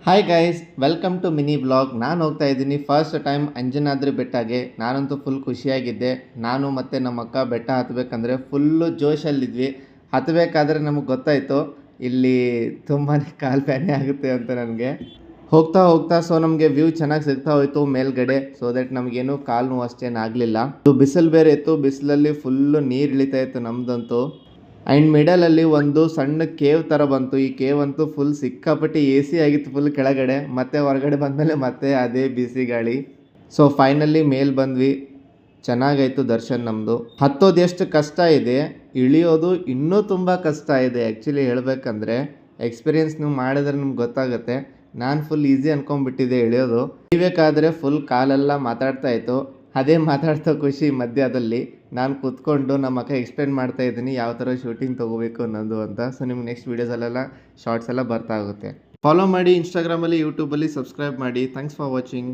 Hi guys, welcome to mini vlog. ನಾನು ಹೋಗ್ತಾ ಇದ್ದೀನಿ ಫಸ್ಟ್ ಟೈಮ್ ಅಂಜನಾದ್ರಿ ಬೆಟ್ಟಗೆ. ನಾನಂತೂ ಫುಲ್ ಖುಷಿಯಾಗಿದ್ದೆ. ನಾನು ಮತ್ತು ನಮ್ಮ ಅಕ್ಕ ಬೆಟ್ಟ ಹತ್ತಬೇಕಂದ್ರೆ ಫುಲ್ಲು ಜೋಶಲ್ಲಿದ್ವಿ. ಹತ್ತಬೇಕಾದ್ರೆ ನಮಗೆ ಗೊತ್ತಾಯಿತು ಇಲ್ಲಿ ತುಂಬಾ ಕಾಲು ಬ್ಯಾನೆ ಆಗುತ್ತೆ ಅಂತ. ನನಗೆ ಹೋಗ್ತಾ ಹೋಗ್ತಾ ನಮಗೆ ವ್ಯೂ ಚೆನ್ನಾಗಿ ಸಿಗ್ತಾ ಹೋಯಿತು ಮೇಲ್ಗಡೆ. ದಟ್ ನಮಗೇನು ಕಾಲು ನೋವು ಅಷ್ಟೇನು ಆಗಲಿಲ್ಲ. ಬಿಸಿಲು ಬೇರೆ ಇತ್ತು, ಬಿಸಿಲಲ್ಲಿ ಫುಲ್ಲು ನೀರು ಇಳಿತಾ ಇತ್ತು ನಮ್ಮದಂತೂ. ಆ್ಯಂಡ್ ಮಿಡಲಲ್ಲಿ ಒಂದು ಸಣ್ಣ ಕೇವ್ ಥರ ಬಂತು. ಈ ಕೇವ್ ಅಂತೂ ಫುಲ್ ಸಿಕ್ಕಾಪಟ್ಟಿ AC ಆಗಿತ್ತು ಫುಲ್ ಕೆಳಗಡೆ. ಮತ್ತೆ ಹೊರಗಡೆ ಬಂದಮೇಲೆ ಮತ್ತೆ ಅದೇ ಬಿಸಿ ಗಾಳಿ. ಫೈನಲಿ ಮೇಲೆ ಬಂದ್ವಿ. ಚೆನ್ನಾಗಾಯಿತು ದರ್ಶನ್ ನಮ್ಮದು. ಹತ್ತೋದು ಎಷ್ಟು ಕಷ್ಟ ಇದೆ, ಇಳಿಯೋದು ಇನ್ನೂ ತುಂಬ ಕಷ್ಟ ಇದೆ. ಆ್ಯಕ್ಚುಲಿ ಹೇಳಬೇಕಂದ್ರೆ ಎಕ್ಸ್ಪೀರಿಯೆನ್ಸ್ ನೀವು ಮಾಡಿದ್ರೆ ನಿಮ್ಗೆ ಗೊತ್ತಾಗುತ್ತೆ. ನಾನು ಫುಲ್ ಈಸಿ ಅಂದ್ಕೊಂಡ್ಬಿಟ್ಟಿದ್ದೆ ಇಳಿಯೋದು. ಇಳಿಬೇಕಾದ್ರೆ ಫುಲ್ ಕಾಲೆಲ್ಲ ಮಾತಾಡ್ತಾ ಇತ್ತು. ಅದೇ ಮಾತಾಡ್ತಾ ಖುಷಿ ಮಧ್ಯದಲ್ಲಿ ನಾನು ಕೂತ್ಕೊಂಡು ನಮ್ಮ ಅಕ್ಕ ಎಕ್ಸ್ಪ್ಲೇನ್ ಮಾಡ್ತಾ ಇದ್ದೀನಿ ಯಾವ ಥರ ಶೂಟಿಂಗ್ ತೊಗೋಬೇಕು ಅನ್ನೋದು ಅಂತ. ನಿಮ್ಗೆ ನೆಕ್ಸ್ಟ್ ವೀಡಿಯೋಸಲ್ಲೆಲ್ಲ ಶಾರ್ಟ್ಸ್ ಎಲ್ಲ ಬರ್ತಾ ಆಗುತ್ತೆ. ಫಾಲೋ ಮಾಡಿ ಇನ್ಸ್ಟಾಗ್ರಾಮಲ್ಲಿ, ಯೂಟ್ಯೂಬಲ್ಲಿ ಸಬ್ಸ್ಕ್ರೈಬ್ ಮಾಡಿ. Thanks for watching.